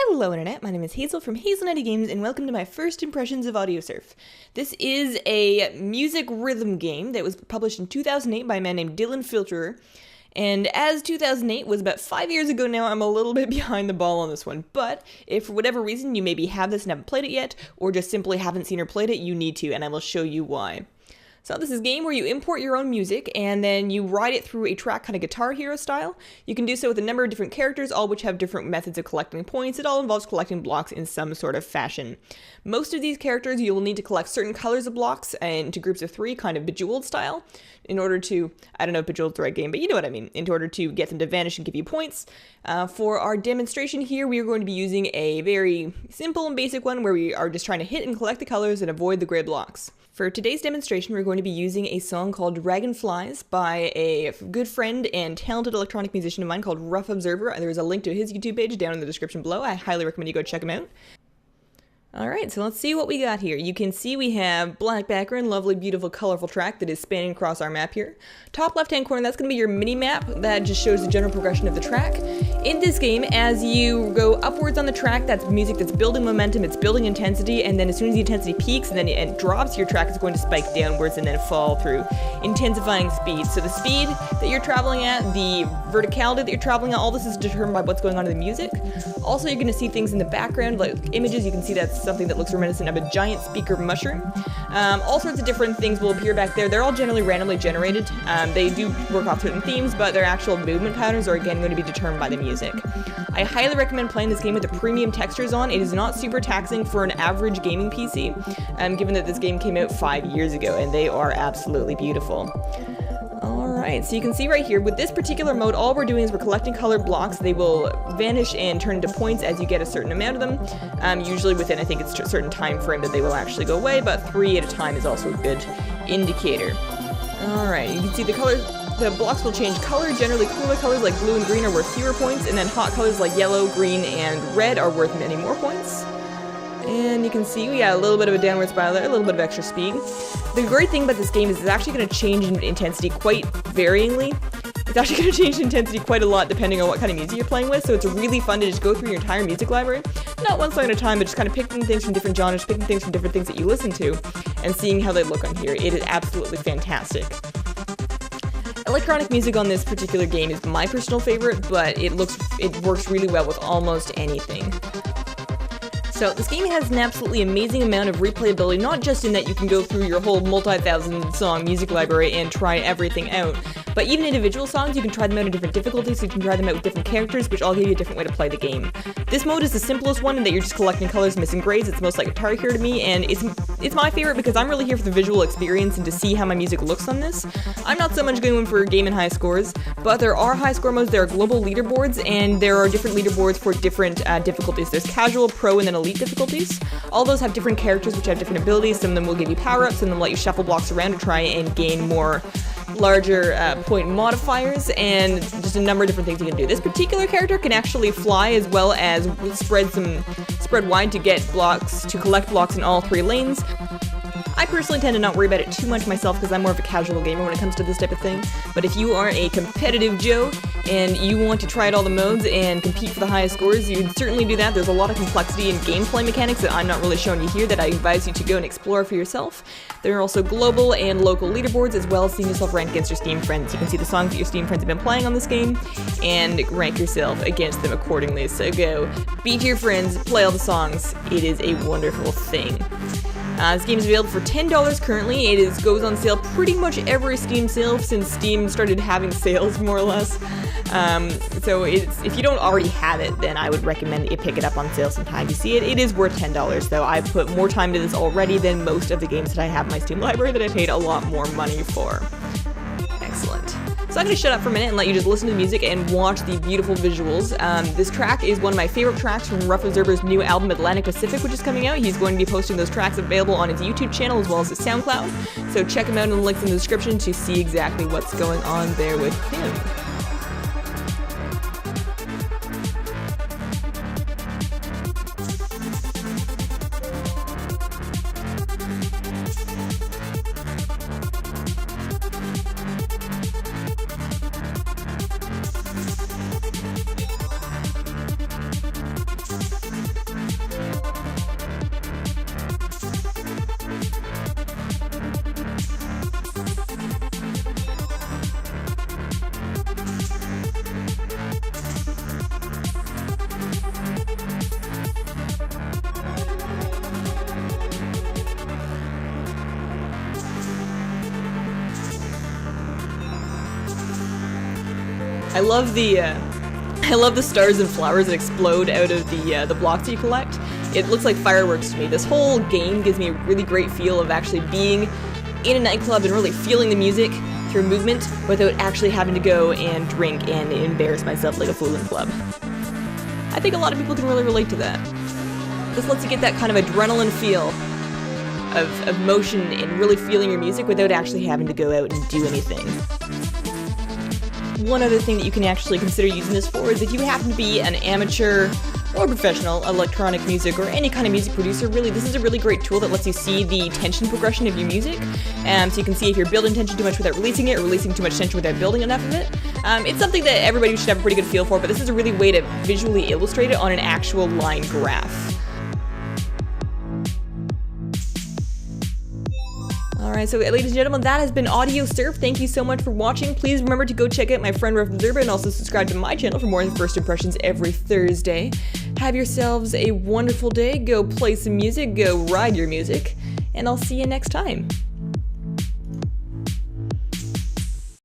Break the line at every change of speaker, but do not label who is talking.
Hello Internet, my name is Hazel from Hazelnutty Games and welcome to my first impressions of Audiosurf. This is a music rhythm game that was published in 2008 by a man named Dylan Filterer. And as 2008 was about 5 years ago now, I'm a little bit behind the ball on this one. But if for whatever reason you maybe have this and haven't played it yet, or just simply haven't seen or played it, you need to, and I will show you why. So this is a game where you import your own music and then you ride it through a track kind of Guitar Hero style. You can do so with a number of different characters, all which have different methods of collecting points. It all involves collecting blocks in some sort of fashion. Most of these characters you will need to collect certain colors of blocks into groups of 3, kind of Bejeweled style, in order to, I don't know if Bejeweled's the right game, but you know what I mean, in order to get them to vanish and give you points. For our demonstration here, we are going to be using a very simple and basic one where we are just trying to hit and collect the colors and avoid the gray blocks. For today's demonstration, we're going to be using a song called Dragonflies by a good friend and talented electronic musician of mine called Ruff Observer. There's a link to his YouTube page down in the description below. I highly recommend you go check him out. Alright, so let's see what we got here. You can see we have black background, lovely, beautiful, colorful track that is spanning across our map here. Top left-hand corner, that's going to be your mini-map. That just shows the general progression of the track. In this game, as you go upwards on the track, that's music that's building momentum, it's building intensity, and then as soon as the intensity peaks and then it drops, your track is going to spike downwards and then fall through intensifying speed. So the speed that you're traveling at, the verticality that you're traveling at, all this is determined by what's going on in the music. Also, you're going to see things in the background, like images. You can see that's something that looks reminiscent of a giant speaker mushroom. All sorts of different things will appear back there. They're all generally randomly generated. They do work off certain themes, but their actual movement patterns are again going to be determined by the music. I highly recommend playing this game with the premium textures on. It is not super taxing for an average gaming PC, given that this game came out 5 years ago, and they are absolutely beautiful. Alright, so you can see right here, with this particular mode, all we're doing is we're collecting colored blocks. They will vanish and turn into points as you get a certain amount of them. Usually within, I think it's a certain time frame that they will actually go away, but 3 at a time is also a good indicator. Alright, you can see the blocks will change color. Generally cooler colors like blue and green are worth fewer points, and then hot colors like yellow, green, and red are worth many more points. And you can see we got a little bit of a downward spiral there, a little bit of extra speed. The great thing about this game is it's actually going to change in intensity quite varyingly. It's actually going to change in intensity quite a lot depending on what kind of music you're playing with, so it's really fun to just go through your entire music library, not one song at a time, but just kind of picking things from different genres, picking things from different things that you listen to, and seeing how they look on here. It is absolutely fantastic. Electronic music on this particular game is my personal favorite, but it works really well with almost anything. So this game has an absolutely amazing amount of replayability, not just in that you can go through your whole multi-thousand song music library and try everything out, but even individual songs, you can try them out in different difficulties, so you can try them out with different characters, which all give you a different way to play the game. This mode is the simplest one in that you're just collecting colors, missing grays. It's most like Guitar Hero to me, and it's my favorite because I'm really here for the visual experience and to see how my music looks on this. I'm not so much going for game and high scores, but there are high score modes, there are global leaderboards, and there are different leaderboards for different difficulties. There's casual, pro, and then elite difficulties. All those have different characters which have different abilities. Some of them will give you power-ups, some of them let you shuffle blocks around to try and gain more larger point modifiers, and just a number of different things you can do. This particular character can actually fly as well as spread wide to get blocks, to collect blocks in all 3 lanes. I personally tend to not worry about it too much myself because I'm more of a casual gamer when it comes to this type of thing, but if you are a competitive Joe and you want to try out all the modes and compete for the highest scores, you can certainly do that. There's a lot of complexity in gameplay mechanics that I'm not really showing you here that I advise you to go and explore for yourself. There are also global and local leaderboards, as well as seeing yourself rank against your Steam friends. You can see the songs that your Steam friends have been playing on this game and rank yourself against them accordingly. So go beat your friends, play all the songs. It is a wonderful thing. This game is available for $10 currently. It goes on sale pretty much every Steam sale since Steam started having sales, more or less. So if you don't already have it, then I would recommend that you pick it up on sale sometime. You see it. It is worth $10, though. I've put more time to this already than most of the games that I have in my Steam library that I paid a lot more money for. Excellent. So I'm going to shut up for a minute and let you just listen to the music and watch the beautiful visuals. This track is one of my favorite tracks from Ruff Observer's new album Atlantic Pacific, which is coming out. He's going to be posting those tracks available on his YouTube channel as well as his SoundCloud. So check him out in the links in the description to see exactly what's going on there with him. I love the stars and flowers that explode out of the blocks that you collect. It looks like fireworks to me. This whole game gives me a really great feel of actually being in a nightclub and really feeling the music through movement without actually having to go and drink and embarrass myself like a fool in club. I think a lot of people can really relate to that. This lets you get that kind of adrenaline feel of motion and really feeling your music without actually having to go out and do anything. One other thing that you can actually consider using this for is if you happen to be an amateur or professional electronic music or any kind of music producer, really, this is a really great tool that lets you see the tension progression of your music. So you can see if you're building tension too much without releasing it, or releasing too much tension without building enough of it. It's something that everybody should have a pretty good feel for, but this is a really way to visually illustrate it on an actual line graph. Alright, so ladies and gentlemen, that has been Audiosurf. Thank you so much for watching. Please remember to go check out my friend Ruff Observer and also subscribe to my channel for more first impressions every Thursday. Have yourselves a wonderful day. Go play some music, go ride your music, and I'll see you next time.